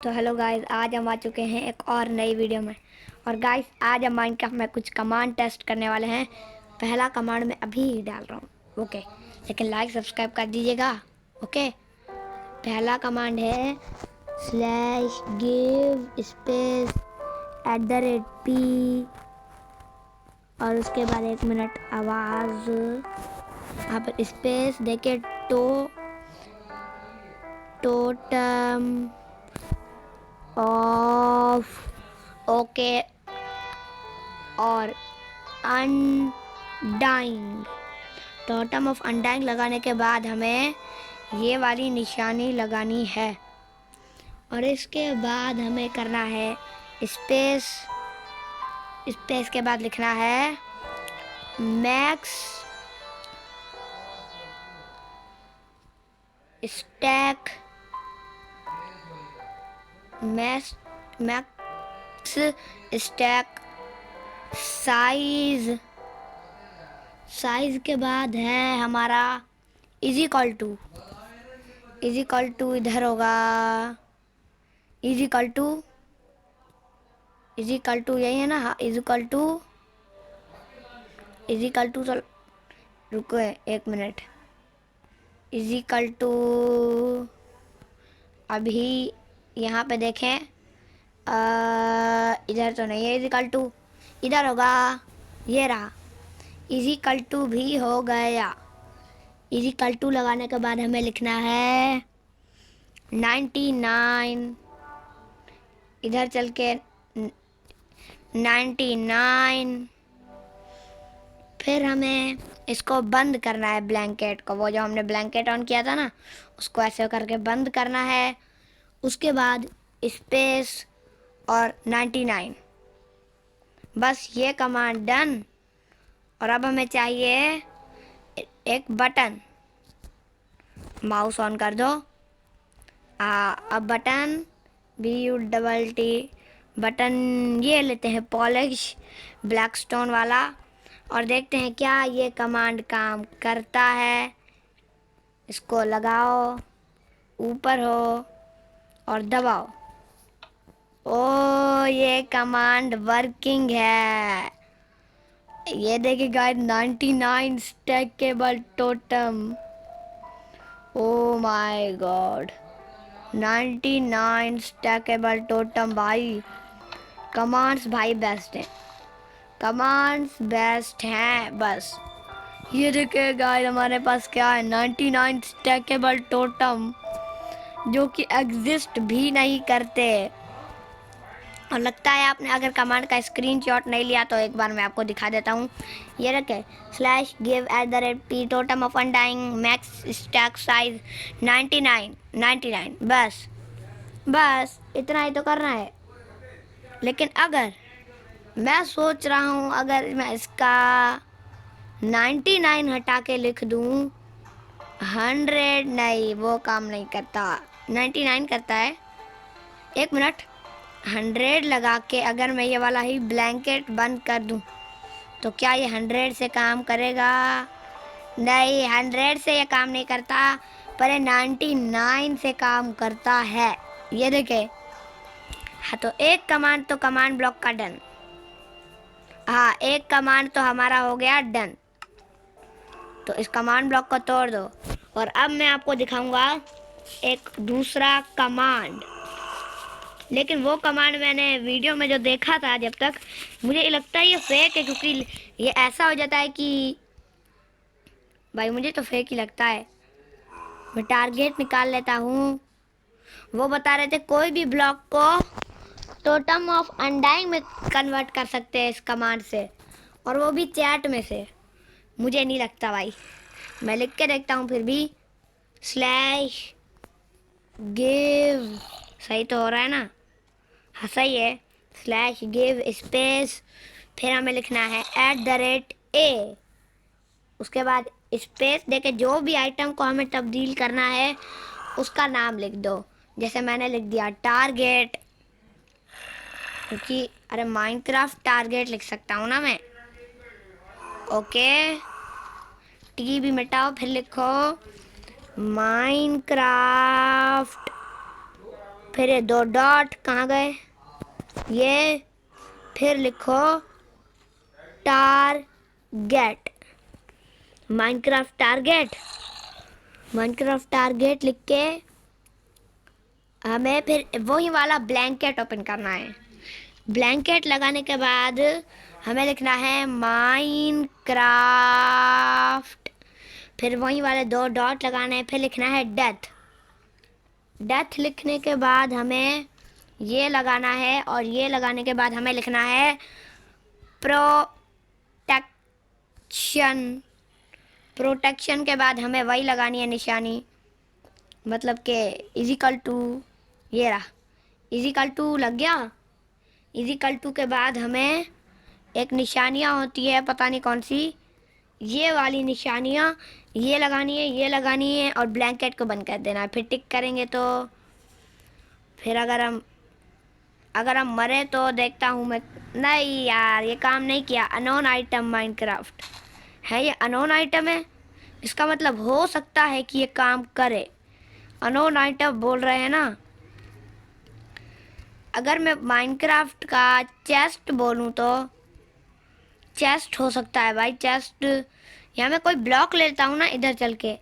तो hello guys, आज हम आ चुके हैं एक और नई वीडियो में। और गाइस, आज हम माइनक्राफ्ट में कुछ कमांड टेस्ट करने वाले हैं। पहला कमांड मैं अभी ही डाल रहा हूँ, ओके। लेकिन लाइक सब्सक्राइब कर दीजिएगा, ओके। पहला कमांड है स्लैश गिव स्पेस @p और उसके बाद 1 मिनट आवाज़ यहाँ पर स्पेस देके टोटम ऑफ ओके और अनडाइंग। टोटम ऑफ अनडाइंग लगाने के बाद हमें ये वाली निशानी लगानी है और इसके बाद हमें करना है स्पेस के बाद लिखना है max stack max stack size के बाद है हमारा इज इक्वल टू इधर होगा इज इक्वल टू यही है ना। इज इक्वल टू चल रुको 1 मिनट। इज इक्वल टू अभी यहाँ पे देखें, इधर तो नहीं है। इज इक्वल टू इधर होगा, ये रहा। इज इक्वल टू भी हो गया। इज इक्वल टू लगाने के बाद हमें लिखना है 99। इधर चल के 99। फिर हमें इसको बंद करना है, ब्लैंकेट को। वो जो हमने ब्लैंकेट ऑन किया था ना, उसको ऐसे करके बंद करना है। उसके बाद स्पेस और 99। बस ये कमांड डन। और अब हमें चाहिए एक बटन। माउस ऑन कर दो। अब बटन BUTT बटन ये लेते हैं, पॉलिश ब्लैक स्टोन वाला, और देखते हैं क्या ये कमांड काम करता है। इसको लगाओ, ऊपर हो और दबाओ। ओ, ये कमांड वर्किंग है। ये देखिए guys, 99 stackable totem. O my God, 99 stackable totem. भाई कमांड्स भाई बेस्ट है, कमांड्स बेस्ट हैं। बस ये देखिए गाइस, हमारे पास क्या है, 99 स्टैकेबल टोटम, जो कि एग्जिस्ट भी नहीं करते। और लगता है आपने अगर कमांड का स्क्रीनशॉट नहीं लिया तो एक बार मैं आपको दिखा देता हूँ। ये रखे slash give @p totem of undying max stack size 99। बस इतना ही तो करना है। लेकिन अगर मैं सोच रहा हूँ, अगर मैं इसका 99 हटा के लिख दूँ 100, नहीं वो काम नहीं करता, 99 करता है। 1 मिनट, 100 लगा के अगर मैं ये वाला ही ब्लैंकेट बंद कर दूं तो क्या ये 100 से काम करेगा? नहीं, 100 से ये काम नहीं करता, पर ये 99 से काम करता है। ये देखे। हाँ, तो एक कमांड तो कमांड ब्लॉक का डन। हाँ, एक कमांड तो हमारा हो गया डन। तो इस कमांड ब्लॉक को तोड़ दो। और अब मैं आपको दिखाऊंगा एक दूसरा कमांड। लेकिन वो कमांड मैंने वीडियो में जो देखा था जब तक, मुझे लगता है ये फेक है, क्योंकि ये ऐसा हो जाता है कि भाई मुझे तो फेक ही लगता है। मैं टारगेट निकाल लेता हूँ। वो बता रहे थे कोई भी ब्लॉक को टोटम ऑफ अनडाइंग में कन्वर्ट कर सकते हैं इस कमांड से, और वो भी चैट में से। मुझे नहीं लगता भाई, मैं लिख के देखता हूँ फिर भी। स्लैश गिव, सही तो हो रहा है ना? हाँ सही है। स्लैश गिव स्पेस, फिर हमें लिखना है @a। उसके बाद स्पेस देके जो भी आइटम को हमें तब्दील करना है उसका नाम लिख दो। जैसे मैंने लिख दिया टारगेट, क्योंकि अरे माइनक्राफ्ट टारगेट लिख सकता हूँ ना मैं। ओके, टी भी मिटाओ, फिर लिखो माइनक्राफ्ट फिर ये 2 डॉट कहाँ गए, ये, फिर लिखो target, Minecraft target. Minecraft target लिख के हमें फिर वही वाला ब्लैंकेट ओपन करना है। ब्लैंकेट लगाने के बाद हमें लिखना है माइनक्राफ्ट, फिर वही वाले 2 डॉट लगाने हैं, फिर लिखना है डेथ। डेथ लिखने के बाद हमें ये लगाना है, और ये लगाने के बाद हमें लिखना है प्रोटेक्शन। प्रोटेक्शन के बाद हमें वही लगानी है निशानी, मतलब कि इजिकल टू, ये रहा, इजिकल टू लग गया। इजिकल टू के बाद हमें एक निशानियाँ होती है, पता नहीं कौन सी, ये वाली निशानियाँ ये लगानी है, ये लगानी है, और ब्लैंकेट को बंद कर देना है। फिर टिक करेंगे तो फिर अगर हम मरे तो देखता हूँ मैं। नहीं यार, ये काम नहीं किया। अननोन आइटम माइनक्राफ्ट है, ये अननोन आइटम है, इसका मतलब हो सकता है कि ये काम करे। अननोन आइटम बोल रहे हैं ना। अगर मैं माइनक्राफ्ट का चेस्ट बोलूँ तो चेस्ट हो सकता है भाई, चेस्ट। यहाँ मैं कोई ब्लॉक लेता हूँ ना इधर चल के,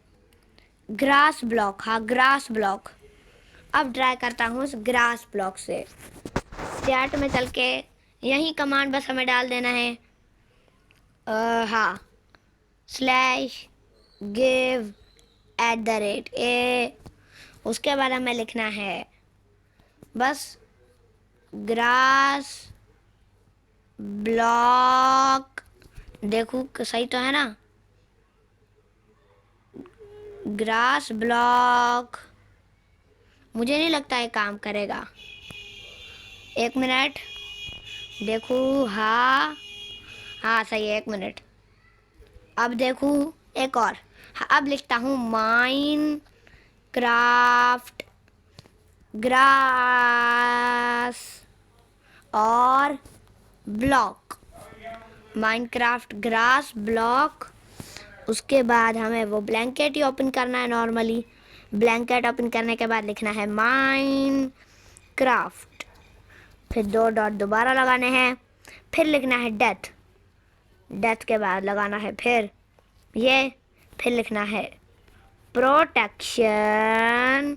ग्रास ब्लॉक, हाँ ग्रास ब्लॉक। अब ट्राई करता हूँ उस ग्रास ब्लॉक से। चैट में चल के यही कमांड बस हमें डाल देना है, हाँ, /give@a। उसके बाद हमें लिखना है बस ग्रास ब्लॉक। देखो सही तो है ना, ग्रास ब्लॉक। मुझे नहीं लगता ये काम करेगा, 1 मिनट देखूँ। हाँ हाँ सही है, 1 मिनट। अब देखूँ एक और, हाँ, अब लिखता हूँ माइन क्राफ्ट ग्रास और ब्लॉक, माइनक्राफ्ट ग्रास ब्लॉक। उसके बाद हमें वो ब्लैंकेट ही ओपन करना है नॉर्मली। ब्लैंकेट ओपन करने के बाद लिखना है माइनक्राफ्ट, फिर 2 डॉट दोबारा लगाने हैं, फिर लिखना है डेथ। डेथ के बाद लगाना है फिर ये, फिर लिखना है प्रोटेक्शन,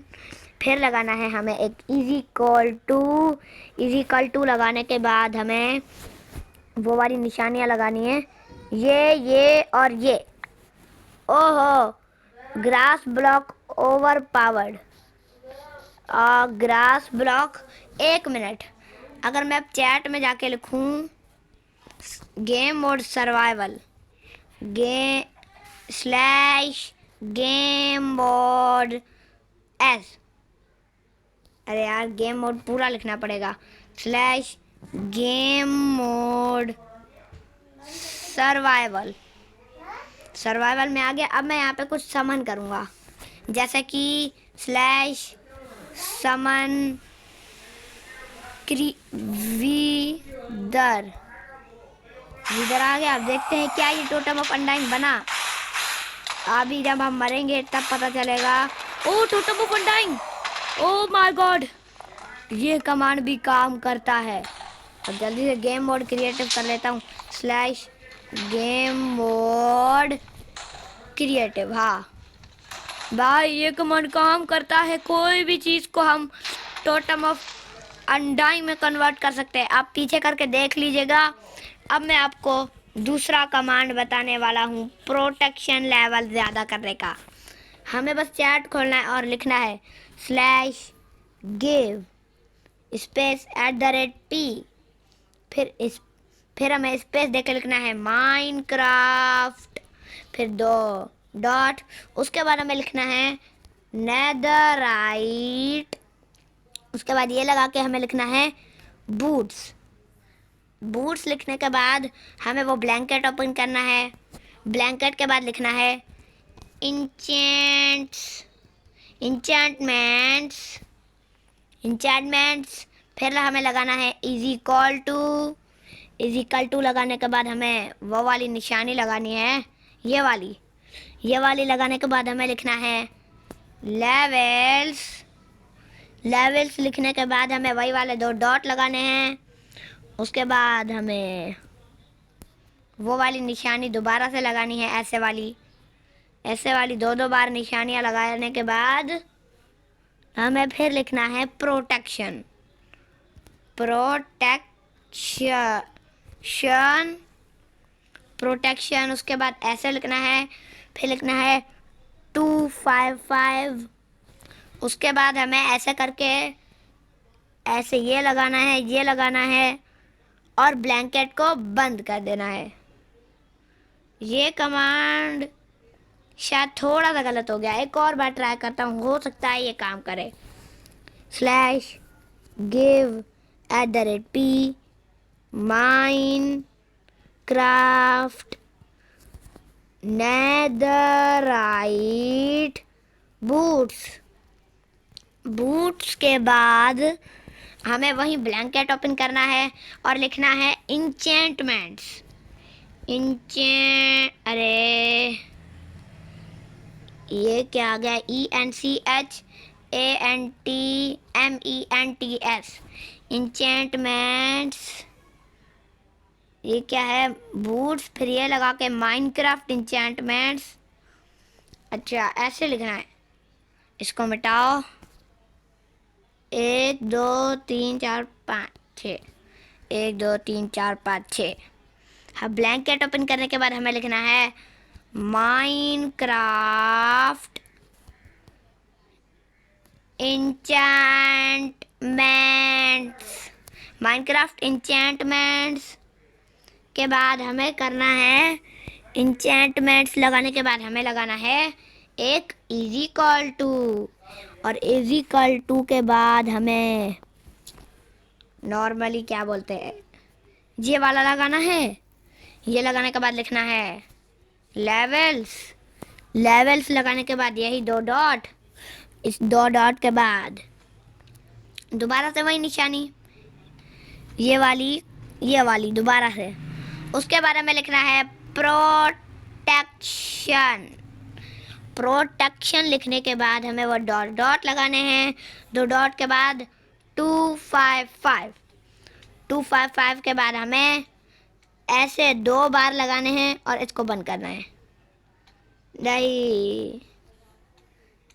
फिर लगाना है हमें एक इजिकल टू लगाने के बाद हमें वो वाली निशानियाँ लगानी है, ये और ये। ओहो, grass block over powered, grass block. 1 minute, अगर मैं अब चैट में जाके लिखूं game mode survival, game mode S, अरे यार गेम मोड पूरा लिखना पड़ेगा, /गेम मोड सर्वाइवल में आ गया। अब मैं यहाँ पे कुछ समन करूँगा, जैसे कि /समन वीदर इधर आ गया। अब देखते हैं क्या ये टोटम ऑफ अनडाइंग बना। अभी जब हम मरेंगे तब पता चलेगा। O totem of undying, O my God, ये कमांड भी काम करता है। अब जल्दी से गेम मोड क्रिएटिव कर लेता हूँ, /गेम मोड क्रिएटिव। हाँ भाई, ये कमांड काम करता है, कोई भी चीज़ को हम टोटम ऑफ अनडाइंग में कन्वर्ट कर सकते हैं। आप पीछे करके देख लीजिएगा। अब मैं आपको दूसरा कमांड बताने वाला हूँ प्रोटेक्शन लेवल ज़्यादा करने का। हमें बस चैट खोलना है और लिखना है /give @p, फिर हमें स्पेस देकर लिखना है माइनक्राफ्ट, फिर 2 डॉट। उसके बाद हमें लिखना है नेदरराइट। उसके बाद ये लगा के हमें लिखना है बूट्स लिखने के बाद हमें वो ब्लैंकेट ओपन करना है। ब्लैंकेट के बाद लिखना है इंचेंटमेंट्स, फिर हमें लगाना है इजिकल टू लगाने के बाद हमें वो वाली निशानी लगानी है, ये वाली लगाने के बाद हमें लिखना है लेवल्स लिखने के बाद हमें वही वाले 2 डॉट लगाने हैं। उसके बाद हमें वो वाली निशानी दोबारा से लगानी है, ऐसे वाली 2 बार निशानियां लगाने के बाद हमें फिर लिखना है प्रोटेक्शन। प्रोटेक्शन उसके बाद ऐसे लिखना है, फिर लिखना है 255। उसके बाद हमें ऐसे करके ऐसे ये लगाना है और ब्लैंकेट को बंद कर देना है। ये कमांड शायद थोड़ा सा गलत हो गया, एक और बार ट्राई करता हूँ, हो सकता है ये काम करे। /give@p Minecraft netherite boots के बाद हमें वही ब्लैंकेट ओपन करना है और लिखना है इंचेंटमेंट्स। अरे ये क्या आ गया, ENCHANTMENTS इंचेंटमेंट्स। ये क्या है, बूट्स, फिर ये लगा के माइनक्राफ्ट इंचेंटमेंट्स। अच्छा ऐसे लिखना है, इसको मिटाओ। 1 2 3 4 5 6, 1 2 3 4 5 6। हाँ, ब्लैंकेट ओपन करने के बाद हमें लिखना है माइनक्राफ्ट इंचेंटमेंट्स के बाद हमें करना है, इंचेंटमेंट्स लगाने के बाद हमें लगाना है एक इक्वल टू, और इक्वल टू के बाद हमें नॉर्मली क्या बोलते हैं, ये वाला लगाना है। ये लगाने के बाद लिखना है लेवल्स लगाने के बाद यही 2 डॉट, इस 2 डॉट के बाद दोबारा से वही निशानी, ये वाली दोबारा से। उसके बाद हमें लिखना है प्रोटेक्शन लिखने के बाद हमें वो डॉट लगाने हैं। 2 डॉट के बाद 255 के बाद हमें ऐसे 2 बार लगाने हैं और इसको बंद करना है। नहीं,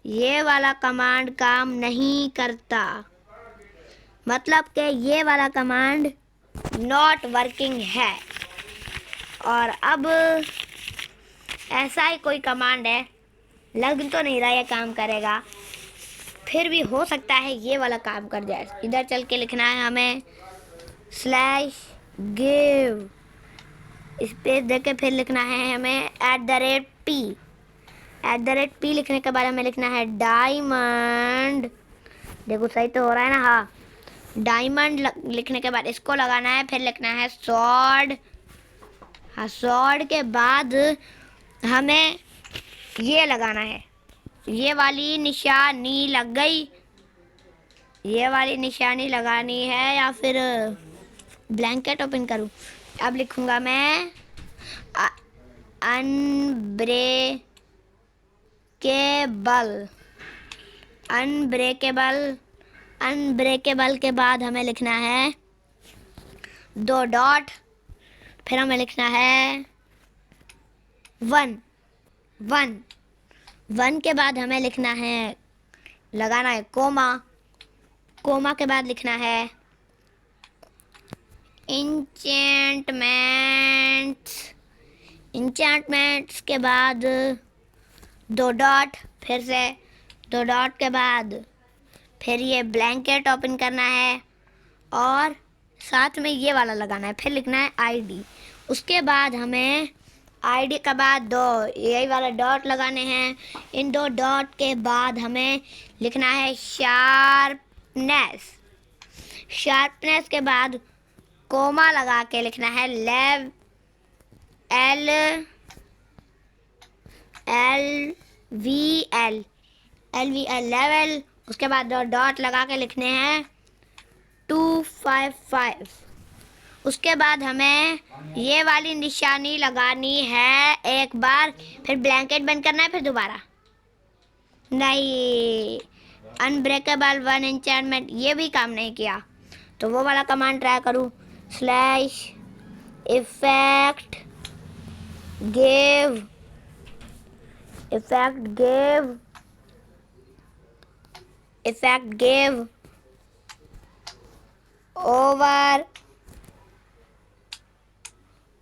ये वाला कमांड काम नहीं करता, मतलब कि ये वाला कमांड नॉट वर्किंग है। और अब ऐसा ही कोई कमांड है, लग तो नहीं रहा ये काम करेगा, फिर भी हो सकता है ये वाला काम कर जाए। इधर चल के लिखना है हमें /give स्पेस देके फिर लिखना है हमें @p लिखने के बाद हमें लिखना है डायमंड। देखो सही तो हो रहा है ना, हाँ। डायमंड लिखने के बाद इसको लगाना है, फिर लिखना है सॉर्ड। हाँ, सॉर्ड के बाद हमें ये लगाना है, ये वाली निशानी लग गई, ये वाली निशानी लगानी है, या फिर ब्लैंकेट ओपन करूं। अब लिखूंगा मैं अनब्रेकेबल के बाद हमें लिखना है 2 डॉट, फिर हमें लिखना है 1 के बाद हमें लिखना है, लगाना है कोमा के बाद लिखना है इंचेंटमेंट्स के बाद 2 डॉट, फिर से 2 डॉट के बाद फिर ये ब्लैंकेट ओपन करना है और साथ में ये वाला लगाना है, फिर लिखना है ID। उसके बाद हमें ID के बाद 2 यही वाला डॉट लगाने हैं। इन 2 डॉट के बाद हमें लिखना है शार्पनेस के बाद कोमा लगा के लिखना है लेवल। उसके बाद 2 डॉट लगा के लिखने हैं 255। उसके बाद हमें ये वाली निशानी लगानी है एक बार, फिर ब्लैंकेट बंद करना है, फिर दोबारा। नहीं, अनब्रेकेबल वन एन्चेंटमेंट ये भी काम नहीं किया, तो वो वाला कमांड ट्राई करूँ। Slash effect give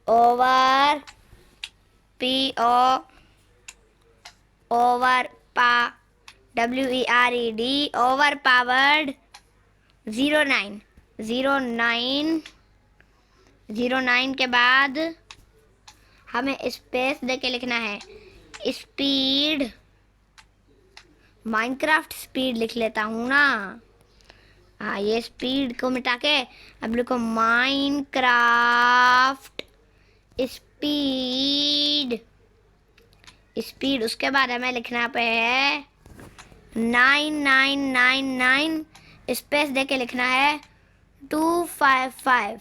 over P O over पा WERED ओवर पावर्ड 09 के बाद हमें स्पेस देके लिखना है स्पीड, माइनक्राफ्ट स्पीड लिख लेता हूँ ना। हाँ, ये स्पीड को मिटा के अब लिखो माइनक्राफ्ट स्पीड। उसके बाद हमें लिखना पे है 9999 स्पेस देके लिखना है 255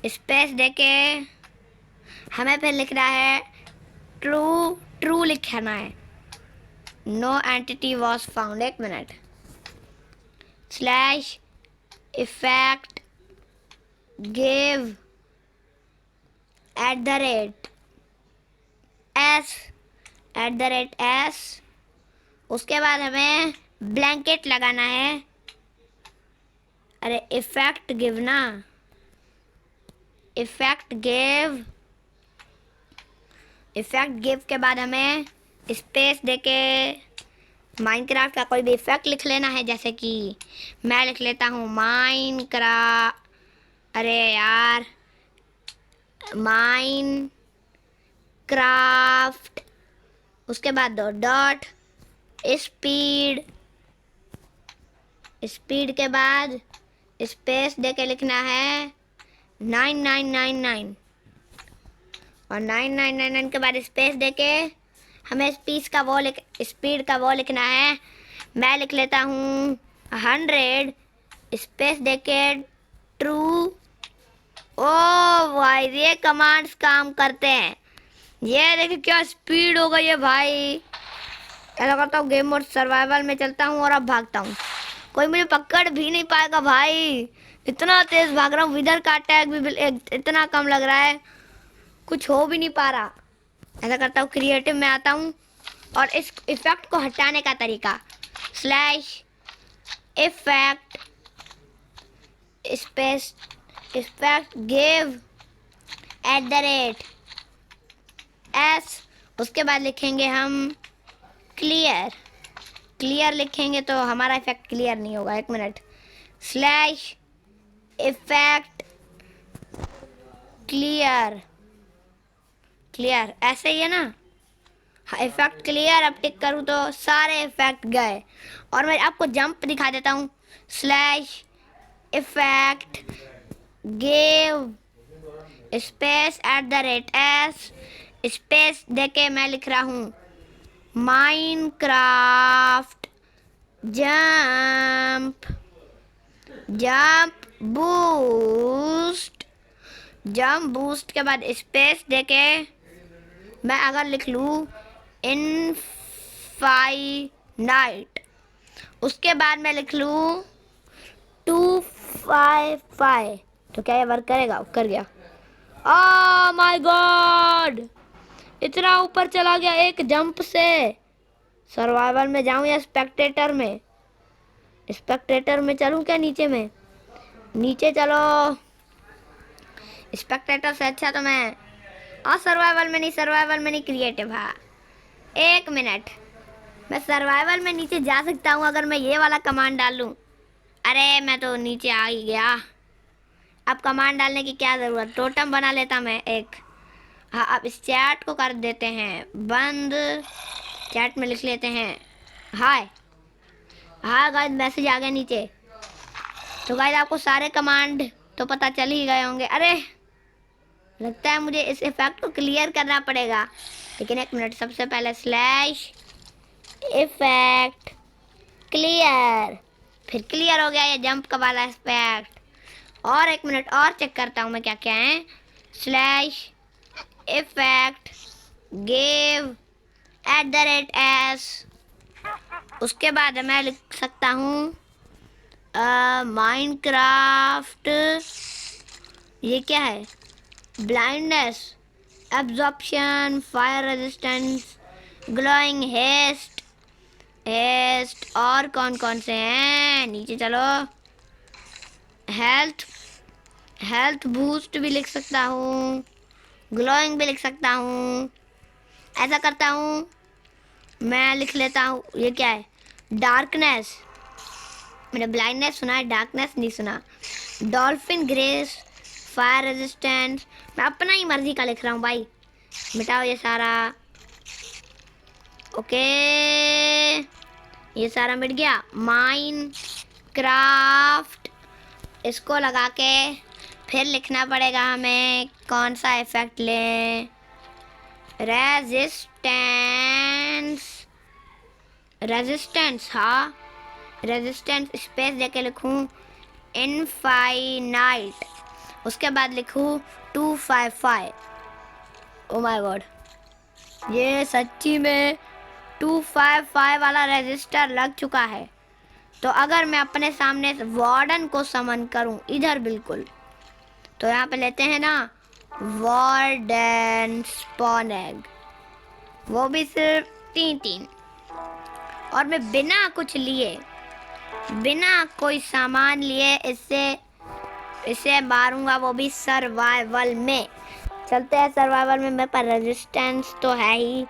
स्पेस देके हमें फिर लिखना है ट्रू लिखना है। No entity was found. 1 minute. Slash effect give @s। उसके बाद हमें ब्लैंकेट लगाना है। अरे इफेक्ट गिव ना, इफेक्ट गिव के बाद हमें स्पेस देके माइनक्राफ्ट का कोई भी इफेक्ट लिख लेना है। जैसे कि मैं लिख लेता हूँ माइनक्राफ्ट। उसके बाद 2 डॉट स्पीड के बाद स्पेस देके लिखना है 9999 और 9999 के बाद स्पेस देके हमें स्पीड का वो लिखना है। मैं लिख लेता हूँ 100 स्पेस देके ट्रू। ओ भाई, ये कमांड्स काम करते हैं। ये देखिए क्या स्पीड हो गई है भाई। ऐसा करता हूँ गेम मोड सर्वाइवल में चलता हूँ और अब भागता हूँ, कोई मुझे पकड़ भी नहीं पाएगा भाई। इतना तेज भाग रहा हूँ, इधर का अटैक भी इतना कम लग रहा है, कुछ हो भी नहीं पा रहा। ऐसा करता हूँ क्रिएटिव में आता हूँ और इस इफेक्ट को हटाने का तरीका slash effect space effect give @s। उसके बाद लिखेंगे हम क्लियर लिखेंगे तो हमारा इफेक्ट क्लियर नहीं होगा। 1 मिनट। स्लैश इफेक्ट क्लियर ऐसे ही है ना। हाँ, इफेक्ट क्लियर। अब टिक करूँ तो सारे इफेक्ट गए। और मैं आपको जंप दिखा देता हूँ। Slash effect give space @s space देके मैं लिख रहा हूँ माइनक्राफ्ट जंप बूस्ट के बाद स्पेस देके मैं अगर लिख लूँ इनफाइनाइट। उसके बाद मैं लिख लूँ 255 तो क्या ये वर्क करेगा? कर गया। ओह माय गॉड, इतना ऊपर चला गया एक जंप से। सर्वाइवल में जाऊं या स्पेक्टेटर में? स्पेक्टेटर में चलूं क्या नीचे में? नीचे चलो। स्पेक्टेटर से अच्छा तो मैं और सर्वाइवल में नहीं क्रिएटिव। हाँ, 1 मिनट। मैं सर्वाइवल में नीचे जा सकता हूँ अगर मैं ये वाला कमांड डालूं। अरे मैं तो नीचे आ ही गया। अब कमांड डालने की क्या ज़रूरत, टोटम बना लेता मैं एक। हाँ, अब इस चैट को कर देते हैं बंद। चैट में लिख लेते हैं हाय। हाँ गाइस, मैसेज आ गया नीचे। तो गाइस आपको सारे कमांड तो पता चल ही गए होंगे। अरे लगता है मुझे इस इफेक्ट को क्लियर करना पड़ेगा, लेकिन 1 मिनट। सबसे पहले स्लैश इफेक्ट क्लियर, फिर क्लियर हो गया ये जंप का वाला इफेक्ट। और 1 मिनट और चेक करता हूँ मैं क्या क्या है। स्लैश इफेक्ट गिव @s उसके बाद मैं लिख सकता हूँ माइनक्राफ्ट, ये क्या है, blindness, absorption, fire resistance, glowing, haste, और कौन कौन से हैं, नीचे चलो, हेल्थ, बूस्ट भी लिख सकता हूँ, ग्लोइंग भी लिख सकता हूँ। ऐसा करता हूँ, मैं लिख लेता हूँ, ये क्या है, डार्कनेस, मैंने ब्लाइंडनेस सुना है, डार्कनेस नहीं सुना। डॉल्फिन ग्रेस, फायर रेजिस्टेंस, मैं अपना ही मर्जी का लिख रहा हूँ भाई, मिटाओ ये सारा। ओके, ये सारा मिट गया। माइन क्राफ्ट, इसको लगा के फिर लिखना पड़ेगा हमें कौन सा इफेक्ट लें। रेजिस्टेंस, हाँ, रेजिस्टेंस स्पेस देके लिखूं इनफाइनाइट, उसके बाद लिखूं 255। ओ माय गॉड, ये सच्ची में 255 वाला रजिस्टर लग चुका है। तो अगर मैं अपने सामने वार्डन को समन करूं इधर बिल्कुल, तो यहाँ पे लेते हैं ना वार्डन स्पॉन एग, वो भी सिर्फ 3, और मैं बिना कुछ लिए, बिना कोई सामान लिए इसे मारूंगा, वो भी सर्वाइवल में। चलते हैं सर्वाइवल में, मेरे पास रेजिस्टेंस तो है ही,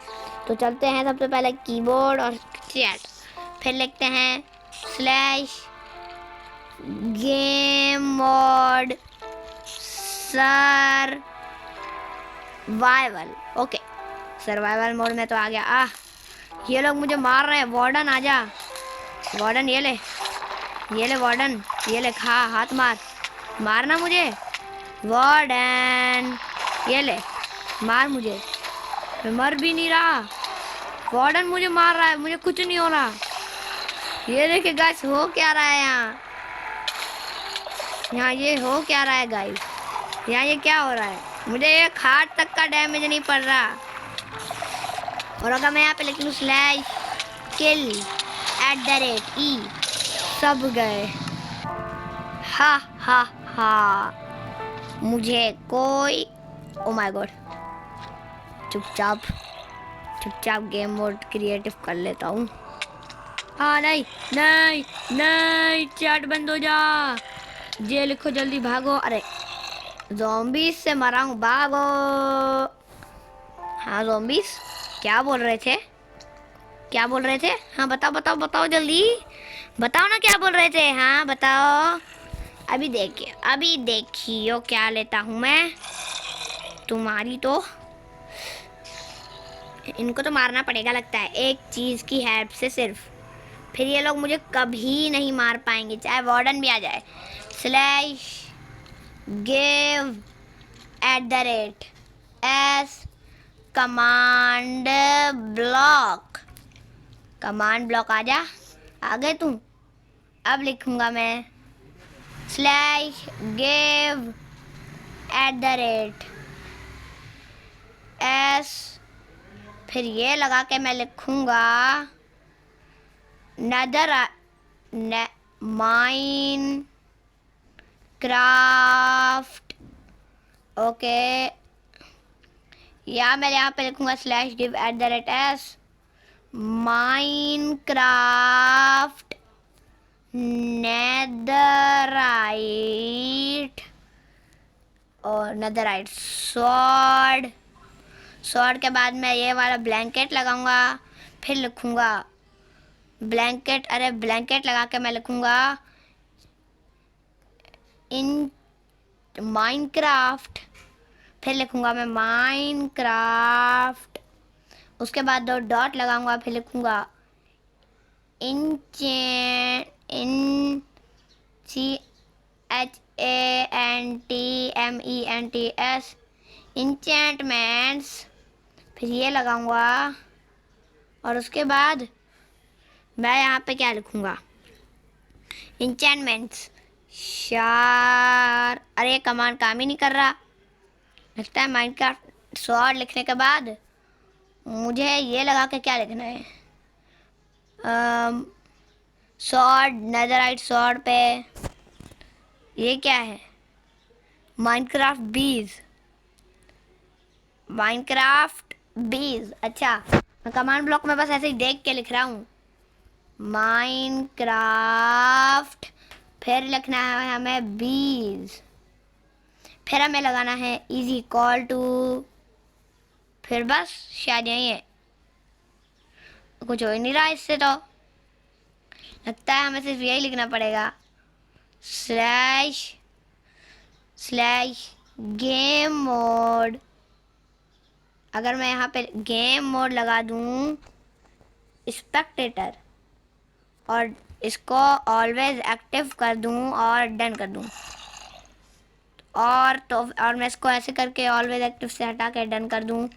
तो चलते हैं सबसे पहले कीबोर्ड और चैट, फिर लिखते हैं slash game mode survival. Okay, survival mode में तो आ गया। ये लोग मुझे मार रहे हैं, वार्डन आजा, वार्डन ये ले वार्डन, ये ले, खा, हाथ मार, मारना मुझे वार्डन, ये ले, मार मुझे, मैं मर भी नहीं रहा, वार्डन मुझे मार रहा है, मुझे कुछ नहीं हो रहा। ये देखिए गाइस, हो क्या रहा है यहाँ ये हो क्या रहा है गाइस, यहाँ ये क्या हो रहा है, मुझे एक हार्ट तक का डैमेज नहीं पड़ रहा। और अगर मैं यहाँ पे लिख लूँ स्लैश किल @e, सब गए, हा हा हा, मुझे कोई, ओ माय गॉड, चुपचाप गेम मोड क्रिएटिव कर लेता हूँ। हाँ, नहीं नहीं नहीं, चैट बंद हो जा, जे लिखो जल्दी भागो, अरे ज़ॉम्बीज से मरा हूँ, भागो। हाँ ज़ॉम्बीज क्या बोल रहे थे, हाँ बताओ जल्दी बताओ ना, क्या बोल रहे थे, हाँ बताओ। अभी देखियो क्या लेता हूँ मैं, तुम्हारी तो, इनको तो मारना पड़ेगा लगता है एक चीज़ की हेल्प से सिर्फ, फिर ये लोग मुझे कभी नहीं मार पाएंगे, चाहे वार्डन भी आ जाए। Slash give @s command block, आ गए तुम। अब लिखूंगा मैं स्लैश गिव @s, फिर ये लगा के मैं लिखूंगा माइन क्राफ्ट। ओके, या मैं यहाँ पे लिखूंगा slash give @s Minecraft netherite, और नेदराइट सॉर्ड के बाद मैं ये वाला ब्लैंकेट लगाऊंगा, फिर लिखूंगा ब्लैंकेट लगा के मैं लिखूंगा इन माइनक्राफ्ट, फिर लिखूंगा मैं माइनक्राफ्ट, उसके बाद 2 डॉट लगाऊंगा, फिर लिखूंगा CHANTMENTS इंचेंटमेंट्स, फिर ये लगाऊंगा, और उसके बाद मैं यहाँ पे क्या लिखूंगा इंचेंटमेंट्स शार, अरे ये कमांड काम ही नहीं कर रहा लगता है। माइनक्राफ्ट स्वॉर्ड लिखने के बाद मुझे ये लगा के क्या लिखना है, सॉर्ड, नेदरराइट सॉर्ड पे। ये क्या है? माइनक्राफ्ट बीज, माइनक्राफ्ट बीज। अच्छा, मैं कमांड ब्लॉक में बस ऐसे ही देख के लिख रहा हूँ, माइनक्राफ्ट। फिर लिखना है हमें बीज, फिर हमें लगाना है इज इक्वल टू, फिर बस शायद यही है, कुछ हो ही नहीं रहा इससे तो। लगता है हमें सिर्फ यही लिखना पड़ेगा, स्लैश स्लैश गेम मोड। अगर मैं यहाँ पे गेम मोड लगा दूँ स्पेक्टेटर और इसको ऑलवेज एक्टिव कर दूँ और डन कर दूँ, और मैं इसको ऐसे करके ऑलवेज एक्टिव से हटा के डन कर दूँ,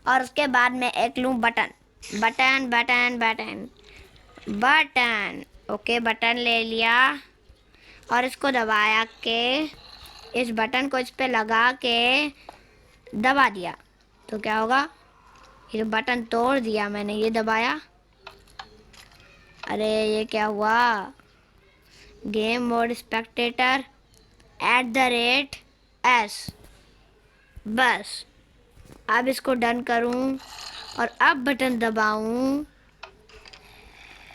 और उसके बाद मैं एक लूँ button, button button button button. Okay, button ले लिया और इसको दबाया के, इस बटन को इस पे लगा के दबा दिया तो क्या होगा? ये बटन तोड़ दिया मैंने, ये दबाया। अरे ये क्या हुआ? Game mode Spectator @s। बस अब इसको डन करूं और अब बटन दबाऊं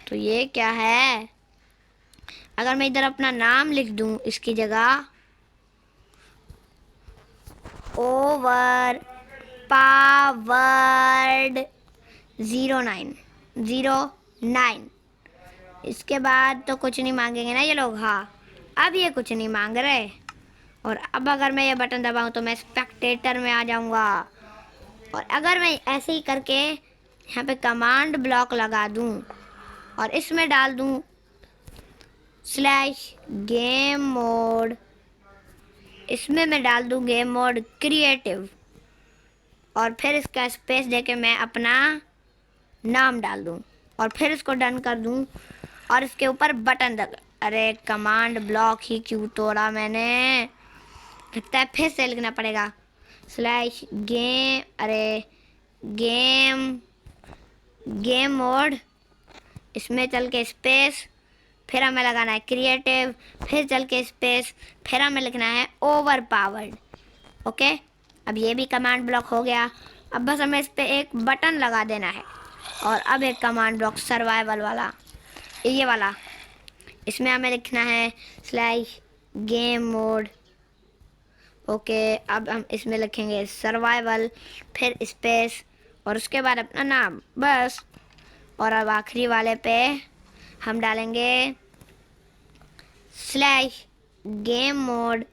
तो ये क्या है? अगर मैं इधर अपना नाम लिख दूं इसकी जगह, ओवर पावर्ड 0909, इसके बाद तो कुछ नहीं मांगेंगे ना ये लोग। हाँ, अब ये कुछ नहीं मांग रहे। और अब अगर मैं ये बटन दबाऊं तो मैं स्पेक्टेटर में आ जाऊंगा। और अगर मैं ऐसे ही करके यहाँ पे कमांड ब्लॉक लगा दूं और इसमें डाल दूं स्लैश गेम मोड, इसमें मैं डाल दूं गेम मोड क्रिएटिव और फिर इसका स्पेस देके मैं अपना नाम डाल दूं और फिर इसको डन कर दूं और इसके ऊपर बटन दब। अरे कमांड ब्लॉक ही क्यों तोड़ा मैंने? लगता है फिर से लिखना पड़ेगा स्लैश गेम, अरे गेम गेम मोड, इसमें चल के स्पेस, फिर हमें लगाना है क्रिएटिव, फिर चल के स्पेस, फिर हमें लिखना है ओवर पावर्ड। ओके, अब ये भी कमांड ब्लॉक हो गया। अब बस हमें इस पर एक बटन लगा देना है और अब एक कमांड ब्लॉक सर्वाइवल वाला, ये वाला, इसमें हमें लिखना है स्लैश गेम मोड। ओके, अब हम इसमें लिखेंगे सर्वाइवल, फिर स्पेस और उसके बाद अपना नाम, बस। और अब आखिरी वाले पे हम डालेंगे स्लैश गेम मोड,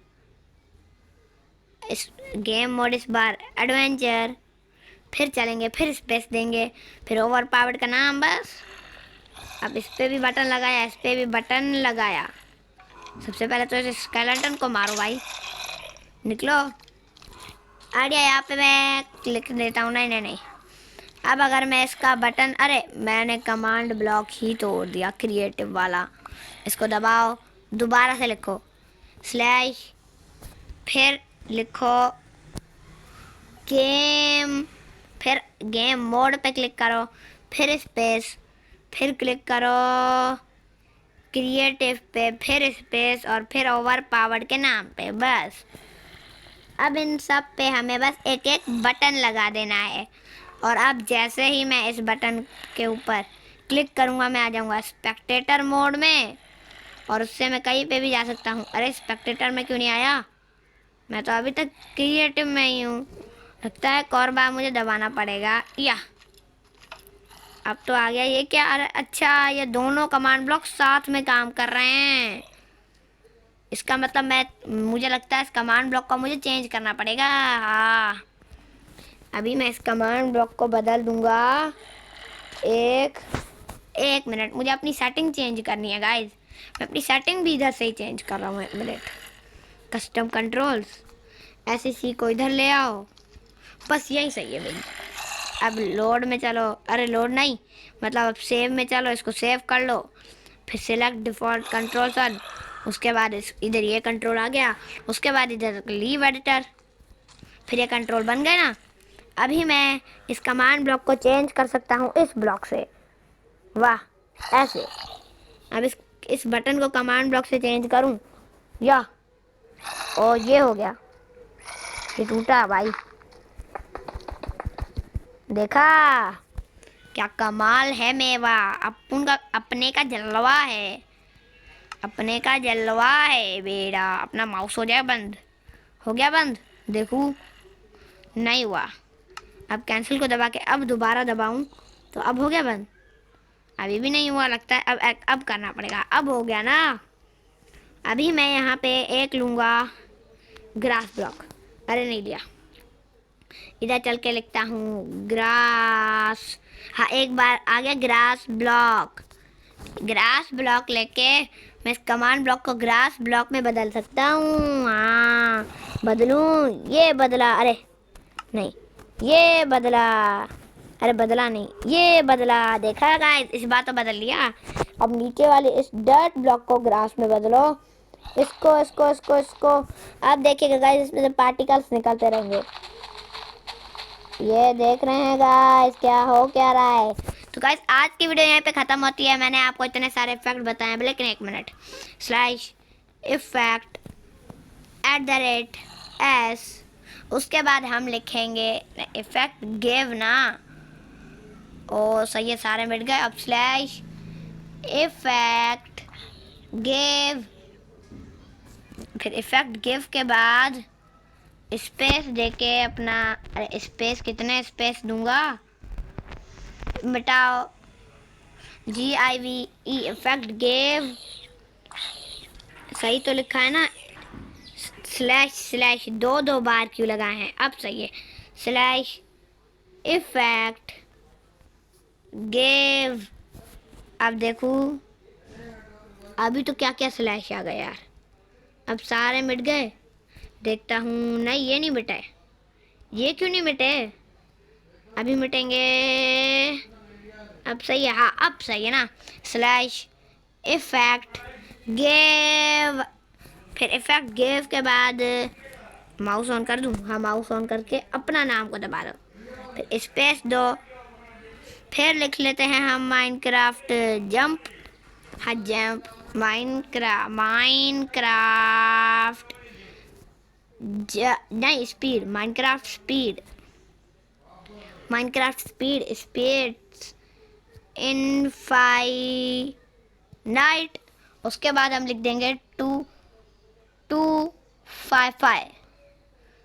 इस गेम मोड इस बार एडवेंचर, फिर चलेंगे, फिर स्पेस देंगे, फिर ओवर पावर्ड का नाम, बस। अब इस पे भी बटन लगाया, इस पे भी बटन लगाया। सबसे पहले तो इस स्केलेटन को मारो भाई, निकलो। आइडिया यहाँ पे मैं लिख देता हूँ, नहीं नहीं नहीं। अब अगर मैं इसका बटन, अरे मैंने कमांड ब्लॉक ही तोड़ दिया क्रिएटिव वाला। इसको दबाओ, दोबारा से लिखो स्लैश, फिर लिखो गेम, फिर गेम मोड पे क्लिक करो, फिर स्पेस, फिर क्लिक करो क्रिएटिव पे, फिर स्पेस और फिर ओवर पावर्ड के नाम पे, बस। अब इन सब पे हमें बस एक एक बटन लगा देना है। और अब जैसे ही मैं इस बटन के ऊपर क्लिक करूँगा मैं आ जाऊँगा स्पेक्टेटर मोड में और उससे मैं कहीं पे भी जा सकता हूँ। अरे स्पेक्टेटर में क्यों नहीं आया? मैं तो अभी तक क्रिएटिव में ही हूँ। लगता है एक और बार मुझे दबाना पड़ेगा, या अब तो आ गया। ये क्या? अरे अच्छा, ये दोनों कमांड ब्लॉक साथ में काम कर रहे हैं। इसका मतलब मुझे लगता है इस कमांड ब्लॉक को मुझे चेंज करना पड़ेगा। हाँ, अभी मैं इस कमांड ब्लॉक को बदल दूंगा। एक मिनट, मुझे अपनी सेटिंग चेंज करनी है गाइज। मैं अपनी सेटिंग भी इधर से ही चेंज कर रहा हूँ, एक मिनट। कस्टम कंट्रोल्स, SEC को इधर ले आओ, बस यही सही है भाई। अब लोड में चलो, अरे लोड नहीं, मतलब अब सेव में चलो, इसको सेव कर लो, फिर सिलेक्ट डिफ़ॉल्ट कंट्रोल ऑन, उसके बाद इधर ये कंट्रोल आ गया, उसके बाद इधर लीव एडिटर, फिर ये कंट्रोल बन गए ना। अभी मैं इस कमांड ब्लॉक को चेंज कर सकता हूँ इस ब्लॉक से। वाह, ऐसे। अब इस बटन को कमांड ब्लॉक से चेंज करूं या, और ये हो गया, ये टूटा भाई, देखा क्या कमाल है मेवा। अपन का अपने का जलवा है, अपने का जलवा है बेटा। अपना माउस हो जाए बंद, हो गया बंद, देखूं नहीं हुआ। अब कैंसिल को दबा के अब दोबारा दबाऊं तो अब हो गया बंद, अभी भी नहीं हुआ लगता है। अब करना पड़ेगा, अब हो गया ना। अभी मैं यहाँ पे एक लूँगा ग्रास ब्लॉक, अरे नहीं लिया, इधर चल के लिखता हूँ ग्रास। हाँ एक बार आ गया ग्रास ब्लॉक। ग्रास ब्लॉक लेके मैं इस कमांड ब्लॉक को ग्रास ब्लॉक में बदल सकता हूँ। हाँ बदलूँ, ये बदला, अरे नहीं ये बदला, अरे बदला नहीं ये बदला, देखा गाइस, इस बार तो बदल लिया। अब नीचे वाले इस डर्ट ब्लॉक को ग्रास में बदलो, इसको इसको इसको इसको। अब देखिएगा गाइस, इसमें से पार्टिकल्स निकलते रहेंगे, ये देख रहे हैं गाइस क्या हो क्या रहा है। तो गाइस आज की वीडियो यहाँ पे खत्म होती है। मैंने आपको इतने सारे इफेक्ट बताए हैं, लेकिन एक मिनट, स्लैश इफेक्ट @s, उसके बाद हम लिखेंगे इफेक्ट गिव ना, ओ सही है, सारे मिट गए। अब स्लैश इफेक्ट गिव, फिर इफेक्ट गिव के बाद स्पेस देके अपना, अरे स्पेस कितने स्पेस दूंगा, मिटाओ, GIVE इफेक्ट गिव, सही तो लिखा है ना, स्लैश स्लैश दो बार क्यों लगाए हैं, अब सही है, स्लैश इफेक्ट गिव। अब देखूं, अभी तो क्या क्या स्लैश आ गए यार, अब सारे मिट गए, देखता हूँ, नहीं ये नहीं मिटे, ये क्यों नहीं मिटे, अभी मिटेंगे, अब सही है, हाँ अब सही है ना, स्लैश इफेक्ट गिव, फिर इफेक्ट गिव के बाद माउस ऑन कर दूँ, हाँ माउस ऑन करके अपना नाम को दबा दो, फिर स्पेस दो, फिर लिख लेते हैं हम माइनक्राफ्ट जंप, हाँ जंप माइनक्राफ्ट नहीं स्पीड, माइनक्राफ्ट स्पीड इनफाइनाइट। उसके बाद हम लिख देंगे 2255,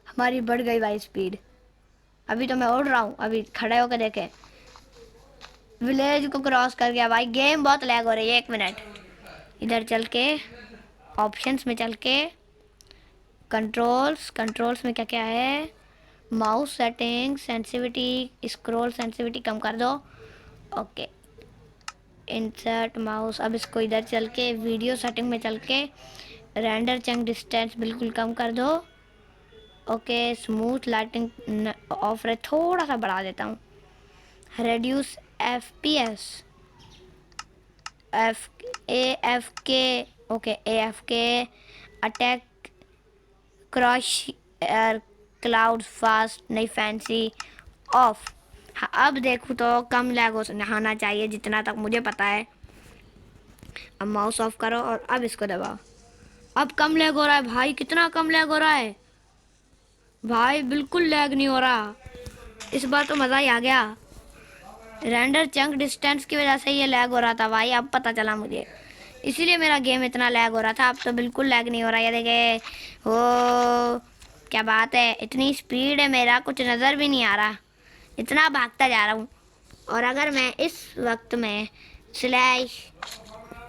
हमारी बढ़ गई भाई स्पीड। अभी तो मैं उड़ रहा हूँ, अभी खड़े होकर देखे, विलेज को क्रॉस कर गया भाई। गेम बहुत लैग हो रही है, एक मिनट, इधर चल के ऑप्शंस में चल के कंट्रोल्स में क्या क्या है, mouse setting, sensitivity, scroll sensitivity कम कर दो, ओके, इंसर्ट माउस। अब इसको इधर चल के वीडियो सेटिंग में चल के रेंडर चंक डिस्टेंस बिल्कुल कम कर दो, ओके, स्मूथ लाइटिंग ऑफ रहे, थोड़ा सा बढ़ा देता हूँ, reduce FPS, AFK, okay AFK, attack quash cloud fast नहीं फैंसी ऑफ। हाँ अब देखूँ तो कम लैग हो नहाना चाहिए जितना तक मुझे पता है। अब माउस ऑफ करो और अब इसको दबाओ, अब कम लैग हो रहा है भाई, कितना कम लैग हो रहा है भाई, बिल्कुल लैग नहीं हो रहा, इस बार तो मज़ा ही आ गया। रेंडर चंक डिस्टेंस की वजह से ये लैग हो रहा था भाई, अब पता चला मुझे, इसीलिए मेरा गेम इतना लैग हो रहा था। अब तो बिल्कुल लैग नहीं हो रहा है, ये देखे, हो क्या बात है, इतनी स्पीड है मेरा, कुछ नज़र भी नहीं आ रहा, इतना भागता जा रहा हूँ। और अगर मैं इस वक्त में स्लैश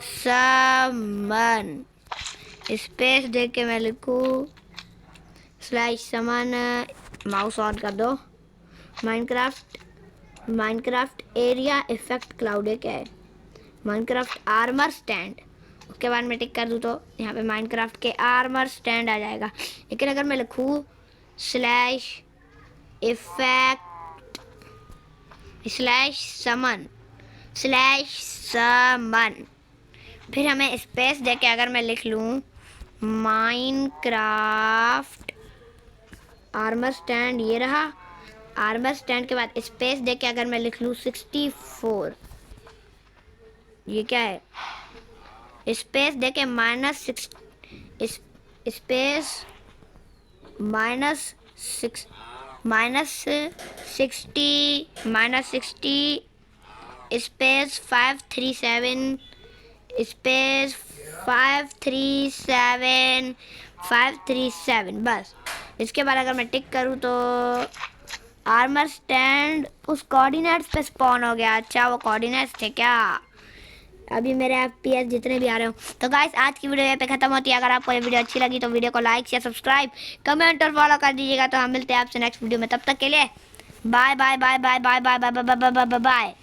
समन स्पेस दे के मैं लिखूँ स्लैश समन, माउस ऑन कर दो, माइनक्राफ्ट एरिया इफेक्ट क्लाउड है, क्या है, माइनक्राफ्ट आर्मर स्टैंड, उसके बाद मैं टिक कर दूँ तो यहाँ पे माइनक्राफ्ट के आर्मर स्टैंड आ जाएगा। लेकिन अगर मैं लिखूँ स्लैश इफेक्ट स्लैश समन, फिर हमें स्पेस दे के अगर मैं लिख लूँ माइनक्राफ्ट आर्मर स्टैंड, ये रहा आर्मर स्टैंड के बाद स्पेस दे के अगर मैं लिख लूँ 64, ये क्या है? स्पेस देके -6 स्पेस -6 -60 स्पेस 537 स्पेस 537 बस। इसके बाद अगर मैं टिक करूँ तो आर्मर स्टैंड उस कोऑर्डिनेट्स पे स्पॉन हो गया। अच्छा वो कोऑर्डिनेट्स थे क्या? अभी मेरे FPS जितने भी आ रहे हो। तो गाइस आज की वीडियो यहाँ पे खत्म होती है। अगर आपको ये वीडियो अच्छी लगी तो वीडियो को लाइक शेयर सब्सक्राइब कमेंट और फॉलो कर दीजिएगा। तो हम मिलते हैं आपसे नेक्स्ट वीडियो में, तब तक के लिए bye bye bye bye bye bye bye bye bye bye bye.